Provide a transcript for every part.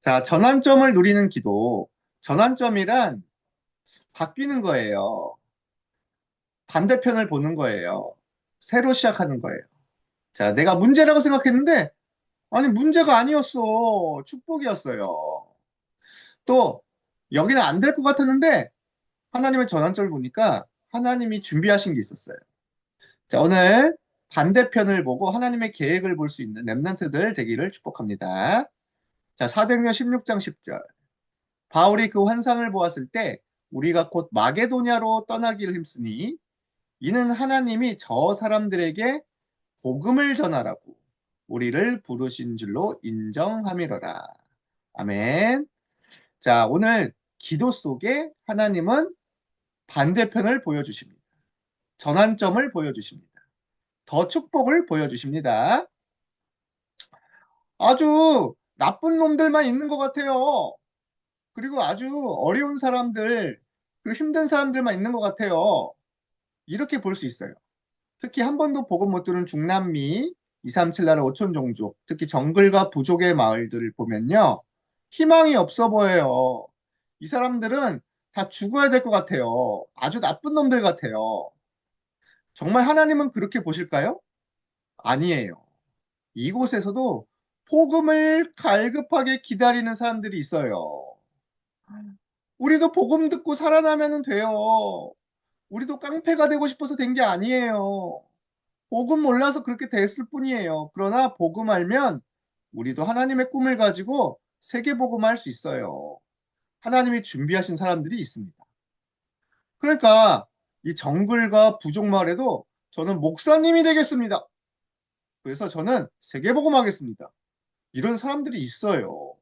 자, 전환점을 누리는 기도. 전환점이란 바뀌는 거예요. 반대편을 보는 거예요. 새로 시작하는 거예요. 자, 내가 문제라고 생각했는데, 아니, 문제가 아니었어. 축복이었어요. 또, 여기는 안 될 것 같았는데, 하나님의 전환점을 보니까 하나님이 준비하신 게 있었어요. 자, 오늘 반대편을 보고 하나님의 계획을 볼 수 있는 렘넌트들 되기를 축복합니다. 자, 사도행전 16장 10절. 바울이 그 환상을 보았을 때 우리가 곧 마게도냐로 떠나기를 힘쓰니 이는 하나님이 저 사람들에게 복음을 전하라고 우리를 부르신 줄로 인정함이로라. 아멘. 자, 오늘 기도 속에 하나님은 반대편을 보여주십니다. 전환점을 보여주십니다. 더 축복을 보여주십니다. 아주 나쁜 놈들만 있는 것 같아요. 그리고 아주 어려운 사람들, 그리고 힘든 사람들만 있는 것 같아요. 이렇게 볼 수 있어요. 특히 한 번도 복음 못 들은 중남미 237 나라 오촌 종족, 특히 정글과 부족의 마을들을 보면요. 희망이 없어 보여요. 이 사람들은 다 죽어야 될 것 같아요. 아주 나쁜 놈들 같아요. 정말 하나님은 그렇게 보실까요? 아니에요. 이곳에서도 복음을 갈급하게 기다리는 사람들이 있어요. 우리도 복음 듣고 살아나면 돼요. 우리도 깡패가 되고 싶어서 된 게 아니에요. 복음 몰라서 그렇게 됐을 뿐이에요. 그러나 복음 알면 우리도 하나님의 꿈을 가지고 세계 복음할 수 있어요. 하나님이 준비하신 사람들이 있습니다. 그러니까 이 정글과 부족 마을에도 저는 목사님이 되겠습니다. 그래서 저는 세계 복음하겠습니다. 이런 사람들이 있어요.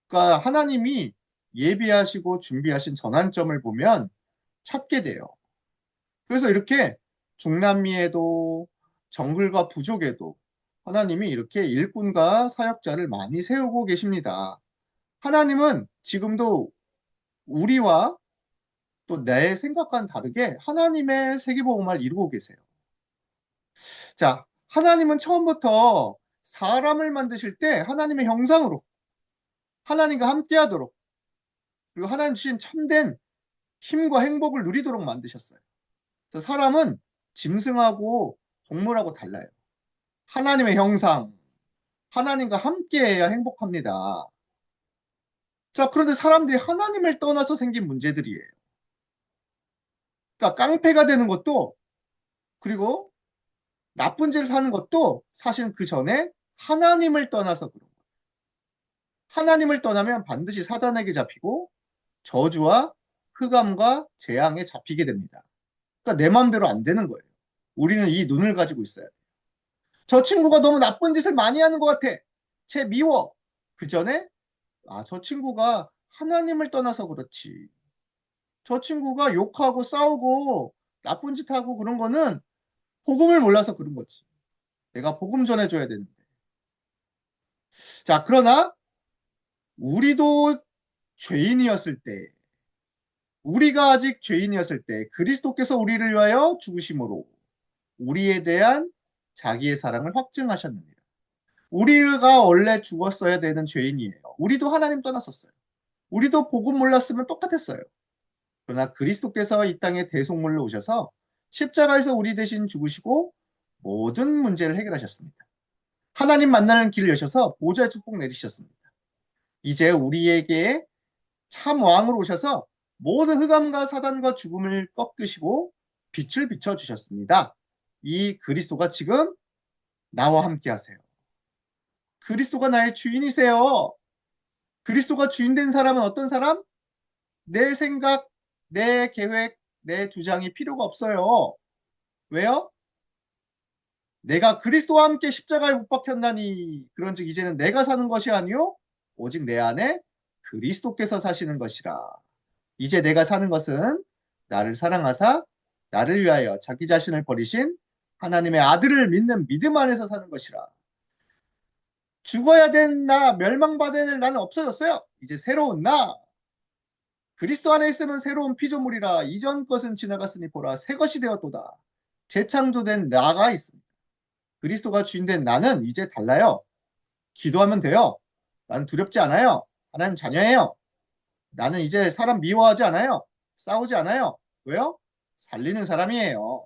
그러니까 하나님이 예비하시고 준비하신 전환점을 보면 찾게 돼요. 그래서 이렇게 중남미에도 정글과 부족에도 하나님이 이렇게 일꾼과 사역자를 많이 세우고 계십니다. 하나님은 지금도 우리와 또 내 생각과는 다르게 하나님의 세계복음을 이루고 계세요. 자, 하나님은 처음부터 사람을 만드실 때 하나님의 형상으로 하나님과 함께하도록 그리고 하나님 주신 참된 힘과 행복을 누리도록 만드셨어요. 그래서 사람은 짐승하고 동물하고 달라요. 하나님의 형상, 하나님과 함께해야 행복합니다. 자, 그런데 사람들이 하나님을 떠나서 생긴 문제들이에요. 그러니까 깡패가 되는 것도 그리고 나쁜 짓을 하는 것도 사실 그 전에 하나님을 떠나서 그런 거예요. 하나님을 떠나면 반드시 사단에게 잡히고 저주와 흑암과 재앙에 잡히게 됩니다. 그러니까 내 마음대로 안 되는 거예요. 우리는 이 눈을 가지고 있어야 돼요. 저 친구가 너무 나쁜 짓을 많이 하는 것 같아. 쟤 미워. 그 전에 저 친구가 하나님을 떠나서 그렇지. 저 친구가 욕하고 싸우고 나쁜 짓 하고 그런 거는 복음을 몰라서 그런 거지. 내가 복음 전해줘야 되는데. 자, 그러나 우리도 죄인이었을 때, 우리가 아직 죄인이었을 때 그리스도께서 우리를 위하여 죽으심으로 우리에 대한 자기의 사랑을 확증하셨느니라. 우리가 원래 죽었어야 되는 죄인이에요. 우리도 하나님 떠났었어요. 우리도 복음 몰랐으면 똑같았어요. 그러나 그리스도께서 이 땅에 대속물로 오셔서 십자가에서 우리 대신 죽으시고 모든 문제를 해결하셨습니다. 하나님 만나는 길을 여셔서 보좌의 축복 내리셨습니다. 이제 우리에게 참 왕으로 오셔서 모든 흑암과 사단과 죽음을 꺾으시고 빛을 비춰주셨습니다. 이 그리스도가 지금 나와 함께 하세요. 그리스도가 나의 주인이세요. 그리스도가 주인 된 사람은 어떤 사람? 내 생각, 내 계획, 내 주장이 필요가 없어요. 왜요? 내가 그리스도와 함께 십자가에 못 박혔나니 그런즉 이제는 내가 사는 것이 아니요 오직 내 안에 그리스도께서 사시는 것이라. 이제 내가 사는 것은 나를 사랑하사 나를 위하여 자기 자신을 버리신 하나님의 아들을 믿는 믿음 안에서 사는 것이라. 죽어야 된 나, 멸망받아야 될 나는 없어졌어요. 이제 새로운 나. 그리스도 안에 있으면 새로운 피조물이라. 이전 것은 지나갔으니 보라 새 것이 되었도다. 재창조된 나가 있습니다. 그리스도가 주인된 나는 이제 달라요. 기도하면 돼요. 나는 두렵지 않아요. 하나님 자녀예요. 나는 이제 사람 미워하지 않아요. 싸우지 않아요. 왜요? 살리는 사람이에요.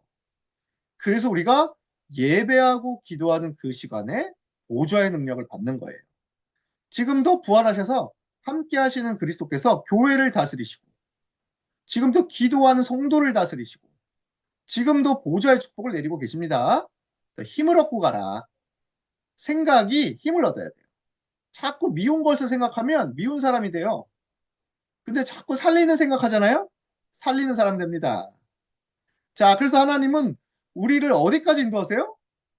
그래서 우리가 예배하고 기도하는 그 시간에 보좌의 능력을 받는 거예요. 지금도 부활하셔서 함께 하시는 그리스도께서 교회를 다스리시고, 지금도 기도하는 성도를 다스리시고, 지금도 보좌의 축복을 내리고 계십니다. 힘을 얻고 가라. 생각이 힘을 얻어야 돼요. 자꾸 미운 것을 생각하면 미운 사람이 돼요. 근데 자꾸 살리는 생각하잖아요? 살리는 사람 됩니다. 자, 그래서 하나님은 우리를 어디까지 인도하세요?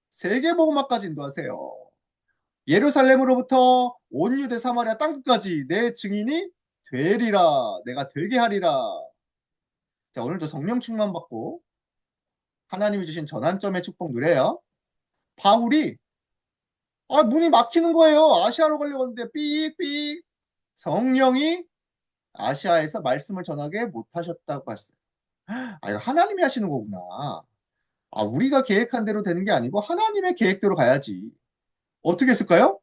세계복음화까지 인도하세요. 예루살렘으로부터 온 유대 사마리아 땅끝까지 내 증인이 되리라. 내가 되게 하리라. 자, 오늘도 성령 충만 받고 하나님이 주신 전환점의 축복 누려요. 바울이 문이 막히는 거예요. 아시아로 가려고 하는데 삑삑 성령이 아시아에서 말씀을 전하게 못하셨다고 했어요. 이거 하나님이 하시는 거구나. 우리가 계획한 대로 되는 게 아니고 하나님의 계획대로 가야지. 어떻게 했을까요?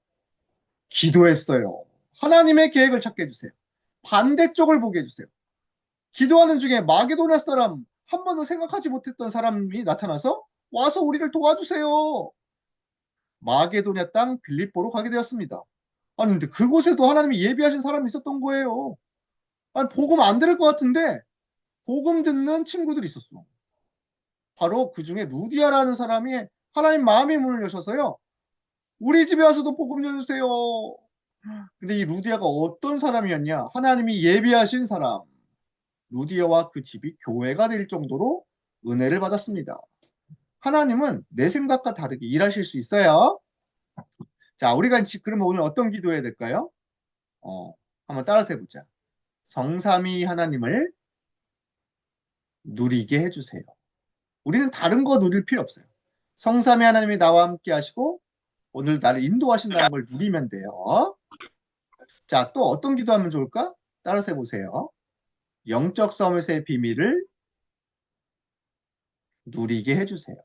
기도했어요. 하나님의 계획을 찾게 해주세요. 반대쪽을 보게 해주세요. 기도하는 중에 마게도냐 사람, 한 번도 생각하지 못했던 사람이 나타나서 와서 우리를 도와주세요. 마게도냐 땅 빌립보로 가게 되었습니다. 근데 그곳에도 하나님이 예비하신 사람이 있었던 거예요. 복음 안 들을 것 같은데 복음 듣는 친구들이 있었어. 바로 그 중에 루디아라는 사람이 하나님 마음의 문을 여셔서요. 우리 집에 와서도 복음 전해주세요. 근데 이 루디아가 어떤 사람이었냐? 하나님이 예비하신 사람. 루디아와 그 집이 교회가 될 정도로 은혜를 받았습니다. 하나님은 내 생각과 다르게 일하실 수 있어요. 자, 우리가 그러면 오늘 어떤 기도해야 될까요? 한번 따라서 해보자. 성삼위 하나님을 누리게 해주세요. 우리는 다른 거 누릴 필요 없어요. 성삼위 하나님이 나와 함께 하시고 오늘 나를 인도하신다는 걸 누리면 돼요. 자, 또 어떤 기도하면 좋을까? 따라서 해보세요. 영적 서밋의 비밀을 누리게 해주세요.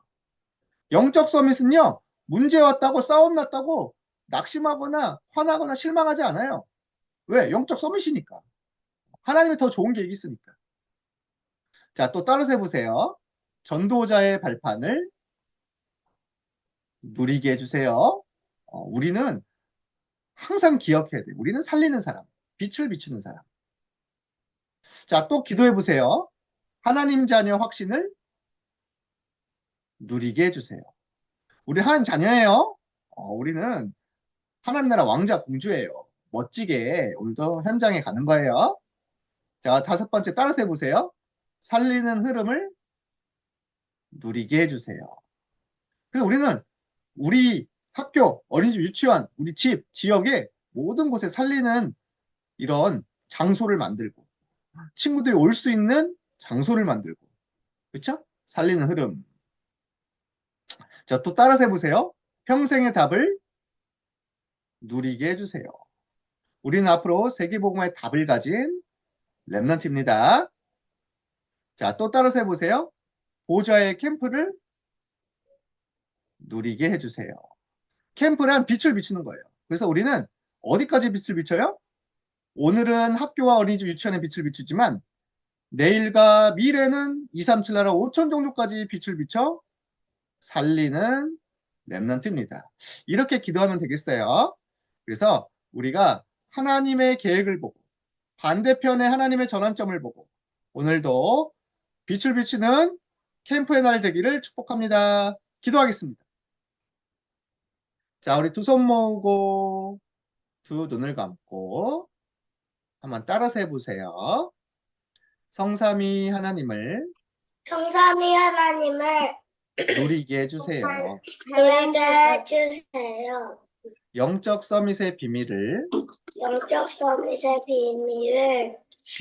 영적 서밋은요, 문제 왔다고 싸움 났다고 낙심하거나 화나거나 실망하지 않아요. 왜? 영적 서밋이니까. 하나님이 더 좋은 계획이 있으니까. 자, 또 따라서 해보세요. 전도자의 발판을 누리게 해주세요. 우리는 항상 기억해야 돼요. 우리는 살리는 사람, 빛을 비추는 사람. 자, 또 기도해보세요. 하나님 자녀 확신을 누리게 해주세요. 우리 하나님 자녀예요. 우리는 하나님 나라 왕자 공주예요. 멋지게 오늘도 현장에 가는 거예요. 자, 다섯 번째 따라서 해보세요. 살리는 흐름을 누리게 해주세요. 그래서 우리는 우리 학교, 어린이집, 유치원, 우리 집, 지역에 모든 곳에 살리는 이런 장소를 만들고 친구들이 올 수 있는 장소를 만들고 그렇죠? 살리는 흐름. 자, 또 따라서 해보세요. 평생의 답을 누리게 해주세요. 우리는 앞으로 세계복음화의 답을 가진 렘넌트입니다. 자, 또 따라서 해보세요. 보좌의 캠프를 누리게 해주세요. 캠프란 빛을 비추는 거예요. 그래서 우리는 어디까지 빛을 비춰요? 오늘은 학교와 어린이집 유치원에 빛을 비추지만 내일과 미래는 2, 3, 7 나라 5천 종족까지 빛을 비춰 살리는 렘넌트입니다. 이렇게 기도하면 되겠어요. 그래서 우리가 하나님의 계획을 보고 반대편에 하나님의 전환점을 보고 오늘도 빛을 비추는 캠프의 날 되기를 축복합니다. 기도하겠습니다. 자, 우리 두 손 모으고 두 눈을 감고 한번 따라서 해보세요. 성삼위 하나님을 성삼위 하나님을 누리게 해주세요. 누리게 해주세요. 영적 서밋의 비밀을 영적 서밋의 비밀을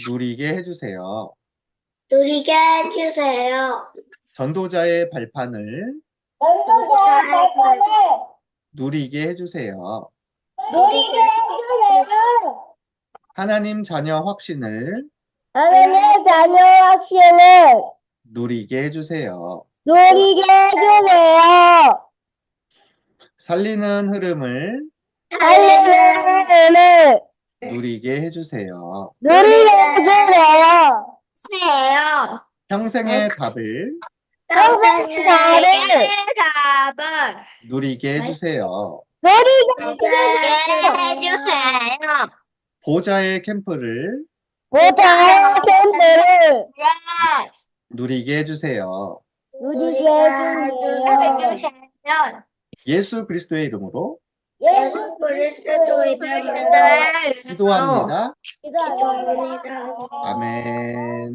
누리게 해주세요. 누리게 해주세요. 전도자의 발판을 전도자의 발판을 누리게 해주세요. 누리게 해주세요. 하나님 자녀 확신을 하나님 자녀 확신을 누리게 해주세요. 누리게 해주세요. 살리는 흐름을 할렐루야를 누리게 해주세요. 누리게 해주세요. 평생의 답을 평생 나를 누리게 해주세요. 누리게 해주세요. 보좌의 캠프를 보좌의 캠프를 누리게 해주세요. 누리게 해주세요. 예수 그리스도의 이름으로 예수 그리스도의 이름으로 기도합니다. 기도합니다. 아멘.